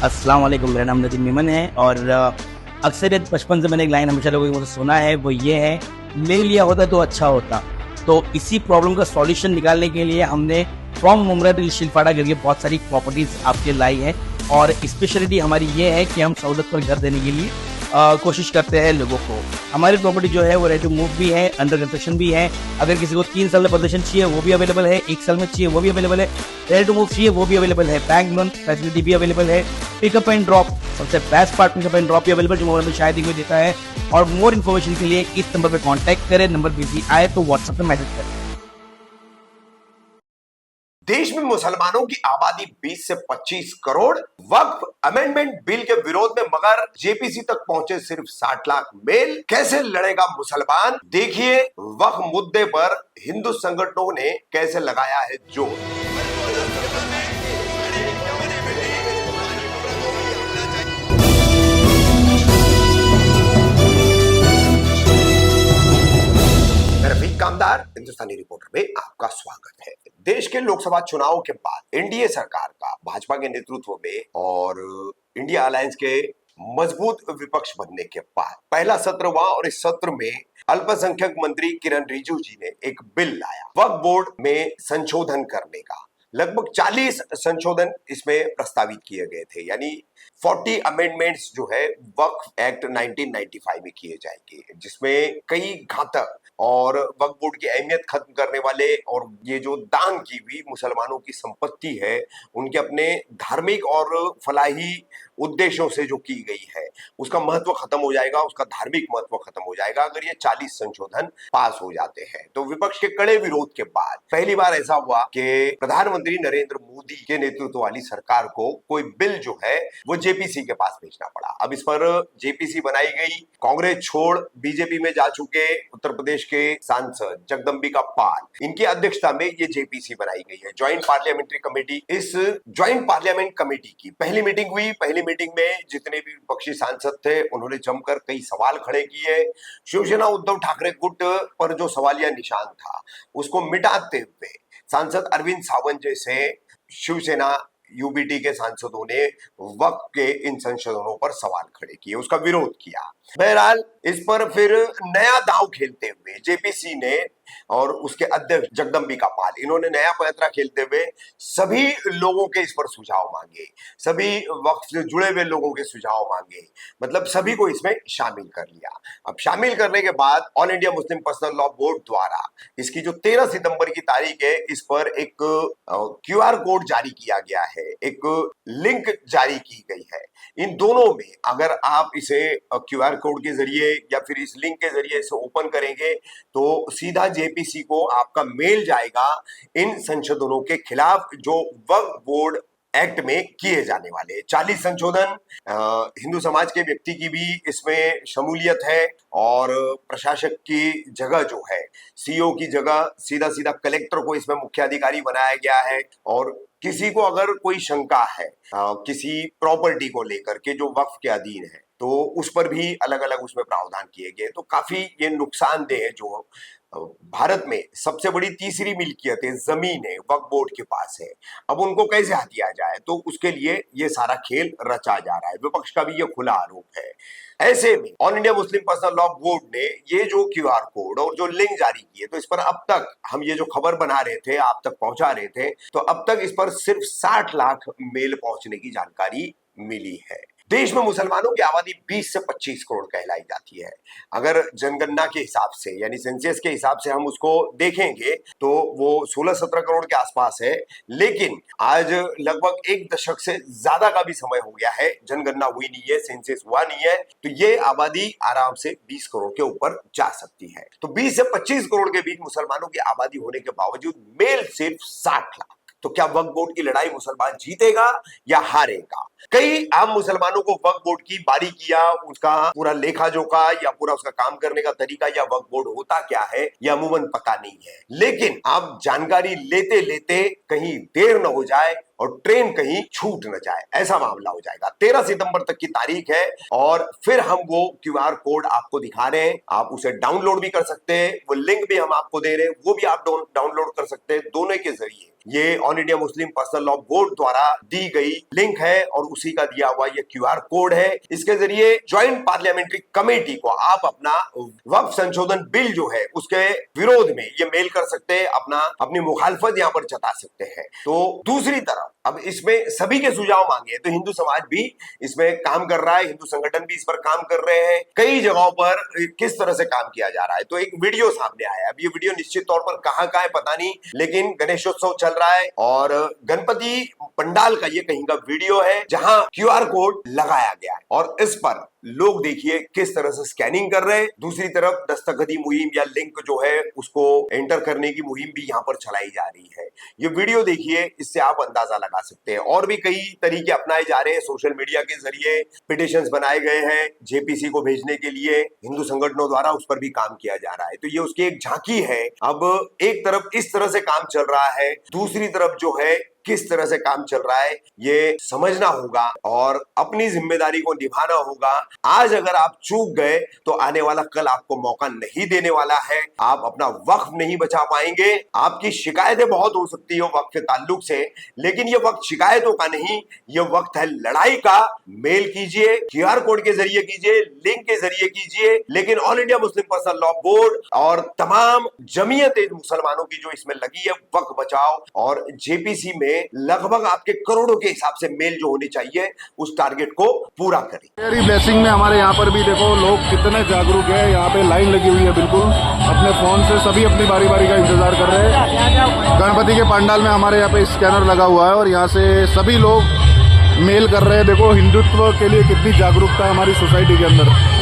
अस्सलाम वालेकुम, मेरा नाम नदीम मेमन है और अक्सरियत बचपन से मैंने एक लाइन हमेशा लोगों की मुझे सुना है, वो ये है, ले लिया होता तो अच्छा होता। तो इसी प्रॉब्लम का सॉल्यूशन निकालने के लिए हमने फ्रॉम मुमरा दिल शिलफाड़ा करके बहुत सारी प्रॉपर्टीज आपके लाई है और स्पेशलिटी हमारी ये है कि हम सहूलत पर घर देने के लिए कोशिश करते हैं लोगों को। हमारी प्रॉपर्टी जो है वो रेडी टू मूव भी है, अंडर कंस्ट्रक्शन भी है। अगर किसी को 3 साल में पोजीशन चाहिए वो भी अवेलेबल है, 1 साल में चाहिए वो भी अवेलेबल है, रेडी टू मूव चाहिए वो भी अवेलेबल है, बैंक लोन फैसिलिटी भी अवेलेबल है, पिकअप एंड ड्रॉप, सबसे best part pickup and drop भी अवेलेबल जो मोबाइल में शायद ही कोई देता है। और मोर इन्फॉर्मेशन के लिए इस नंबर पर कॉन्टैक्ट करें, नंबर बिजी आए तो व्हाट्सएप पे मैसेज करें। देश में मुसलमानों की आबादी 20 से 25 करोड़, वक्फ अमेंडमेंट बिल के विरोध में मगर जेपीसी तक पहुंचे सिर्फ 60 लाख मेल। कैसे लड़ेगा मुसलमान, देखिए वक्फ मुद्दे पर हिंदू संगठनों ने कैसे लगाया है जोर। रफीक कामदार, हिंदुस्तानी रिपोर्टर में आपका स्वागत है। देश के लोकसभा चुनाव के बाद एनडीए सरकार का भाजपा के नेतृत्व में और इंडिया अलायंस के मजबूत विपक्ष बनने के बाद पहला सत्र हुआ और इस सत्र में अल्पसंख्यक मंत्री किरण रिजिजू जी ने एक बिल लाया वक्फ बोर्ड में संशोधन करने का। लगभग 40 संशोधन इसमें प्रस्तावित किए गए थे, यानी 40 अमेंडमेंट्स जो है वक्फ एक्ट 1995 में किए जाएंगे, जिसमें कई घातक और वक्फ बोर्ड की अहमियत खत्म करने वाले और ये जो दान की भी मुसलमानों की संपत्ति है उनके अपने धार्मिक और फलाही उद्देश्यों से जो की गई है उसका महत्व खत्म हो जाएगा, उसका धार्मिक महत्व खत्म हो जाएगा अगर ये 40 संशोधन पास हो जाते हैं। तो विपक्ष के कड़े विरोध के बाद पहली बार ऐसा हुआ कि प्रधानमंत्री नरेंद्र मोदी के नेतृत्व वाली सरकार को कोई बिल जो है वो जेपीसी के पास भेजना पड़ा। अब इस पर जेपीसी बनाई गई, कांग्रेस छोड़ बीजेपी में जा चुके उत्तर प्रदेश के सांसद जगदम्बिका पाल, इनकी अध्यक्षता में ये जेपीसी बनाई गई है, ज्वाइंट पार्लियामेंट्री कमेटी। इस ज्वाइंट पार्लियामेंट कमेटी की पहली मीटिंग हुई। पहली मीटिंग में जितने भी विपक्षी सांसद थे उन्होंने जमकर कई सवाल खड़े किए। शिवसेना उद्धव ठाकरे गुट पर जो सवालिया निशान था उसको मिटाते हुए सांसद अरविंद सावंत जैसे शिवसेना यूबीटी के सांसदों ने वक्फ के इन संशोधनों पर सवाल खड़े किए, उसका विरोध किया। बहरहाल इस पर फिर नया दांव खेलते हुए जेपीसी ने और उसके अध्यक्ष जगदम्बिका पाल, इन्होंने नया पैंतरा खेलते हुए सभी लोगों के इस पर सुझाव मांगे, सभी वक्फ से जुड़े हुए लोगों के सुझाव मांगे, मतलब सभी को इसमें शामिल कर लिया। अब शामिल करने के बाद all India Muslim personal law board द्वारा इसकी जो 13 सितंबर की तारीख है इस पर एक क्यूआर कोड जारी किया गया है, एक लिंक जारी की गई है। इन दोनों में अगर आप इसे क्यूआर कोड के जरिए या फिर इस लिंक के जरिए इसे ओपन करेंगे तो सीधा जेपीसी को आपका मेल जाएगा इन संशोधनों के खिलाफ जो वक्फ बोर्ड एक्ट में किए जाने वाले 40 संशोधन। हिंदू समाज के व्यक्ति की भी इसमें शमूलियत है और प्रशासक की जगह जो है, सीईओ की जगह सीधा सीधा कलेक्टर को इसमें मुख्य अधिकारी बनाया गया है। और किसी को अगर कोई शंका है किसी प्रॉपर्टी को लेकर के जो वक्फ के अधीन है तो उस पर भी अलग अलग उसमें प्रावधान किए गए। तो काफी ये नुकसानदेह है। जो भारत में सबसे बड़ी तीसरी मिल्कियत है, जमीन है, वक्फ बोर्ड के पास है, अब उनको कैसे हथिया जाए, तो उसके लिए ये सारा खेल रचा जा रहा है। विपक्ष का भी ये खुला आरोप है। ऐसे में all India Muslim personal law board ने ये जो क्यूआर कोड और जो लिंक जारी किए, तो इस पर अब तक हम ये जो खबर बना रहे थे, आप तक पहुंचा रहे थे, तो अब तक इस पर सिर्फ 60 लाख मेल पहुंचने की जानकारी मिली है। देश में मुसलमानों की आबादी 20 से 25 करोड़ कहलाई जाती है। अगर जनगणना के हिसाब से यानी सेंसस के हिसाब से हम उसको देखेंगे तो वो 16-17 करोड़ के आसपास है, लेकिन आज लगभग 1 दशक से ज्यादा का भी समय हो गया है, जनगणना हुई नहीं है, सेंसस हुआ नहीं है, तो ये आबादी आराम से 20 करोड़ के ऊपर जा सकती है। तो 20 से 25 करोड़ के बीच मुसलमानों की आबादी होने के बावजूद मेल सिर्फ 60 लाख। तो क्या वक्फ बोर्ड की लड़ाई मुसलमान जीतेगा या हारेगा? कई आम मुसलमानों को वक्फ बोर्ड की बारीकियां, उसका पूरा लेखा जोखा या पूरा उसका काम करने का तरीका या वक्फ बोर्ड होता क्या है यह अमूमन पता नहीं है। लेकिन आप जानकारी लेते लेते कहीं देर न हो जाए और ट्रेन कहीं छूट न जाए, ऐसा मामला हो जाएगा। 13 सितंबर तक की तारीख है और फिर हम वो क्यूआर कोड आपको दिखा रहे हैं, आप उसे डाउनलोड भी कर सकते हैं, वो लिंक भी हम आपको दे रहे हैं, वो भी आप डाउनलोड कर सकते हैं। दोनों के जरिए ये all India Muslim personal law board द्वारा दी गई लिंक है और उसी का दिया हुआ ये QR कोड है। इसके जरिए ज्वाइंट पार्लियामेंट्री कमेटी को आप अपना वक्फ संशोधन बिल जो है उसके विरोध में ये मेल कर सकते हैं, अपनी मुखालफत यहाँ पर जता सकते हैं। तो दूसरी तरफ अब इसमें सभी के सुझाव मांगे तो हिंदू समाज भी इसमें काम कर रहा है, हिंदू संगठन भी इस पर काम कर रहे हैं, कई जगहों पर किस तरह से काम किया जा रहा है। तो एक वीडियो सामने आया, अब ये वीडियो निश्चित तौर पर कहाँ है पता नहीं, लेकिन गणेशोत्सव चल रहा है और गणपति पंडाल का ये कहीं का वीडियो है जहां QR कोड लगाया गया है और इस पर लोग देखिए किस तरह से स्कैनिंग कर रहे हैं। दूसरी तरफ दस्तखती मुहिम या लिंक जो है उसको एंटर करने की मुहिम भी यहाँ पर चलाई जा रही है। ये वीडियो देखिए, इससे आप अंदाजा लगा सकते हैं। और भी कई तरीके अपनाए जा रहे हैं, सोशल मीडिया के जरिए पिटिशंस बनाए गए हैं JPC को भेजने के लिए, हिंदू संगठनों द्वारा उस पर भी काम किया जा रहा है। तो ये उसकी एक झांकी है। अब एक तरफ इस तरह से काम चल रहा है, दूसरी तरफ जो है किस तरह से काम चल रहा है ये समझना होगा और अपनी जिम्मेदारी को निभाना होगा। आज अगर आप चूक गए तो आने वाला कल आपको मौका नहीं देने वाला है, आप अपना वक्फ नहीं बचा पाएंगे। आपकी शिकायतें बहुत हो सकती है वक्फ के ताल्लुक से, लेकिन ये वक्त शिकायतों का नहीं, ये वक्त है लड़ाई का। मेल कीजिए, QR कोड के जरिए कीजिए, लिंक के जरिए कीजिए, लेकिन all India Muslim personal law board और तमाम जमीयतें मुसलमानों की जो इसमें लगी है वक्फ बचाओ और JPC में लगभग आपके करोड़ों के हिसाब से मेल जो होने चाहिए उस टारगेट को पूरा करें। मेरी ब्लेसिंग में हमारे यहाँ पर भी देखो लोग कितने जागरूक है, यहाँ पे लाइन लगी हुई है, बिल्कुल अपने फोन से सभी अपनी बारी बारी का इंतजार कर रहे हैं। गणपति के पंडाल में हमारे यहाँ पे स्कैनर लगा हुआ है और यहाँ से सभी लोग मेल कर रहे हैं। देखो हिंदुत्व के लिए कितनी जागरूकता है हमारी सोसाइटी के अंदर।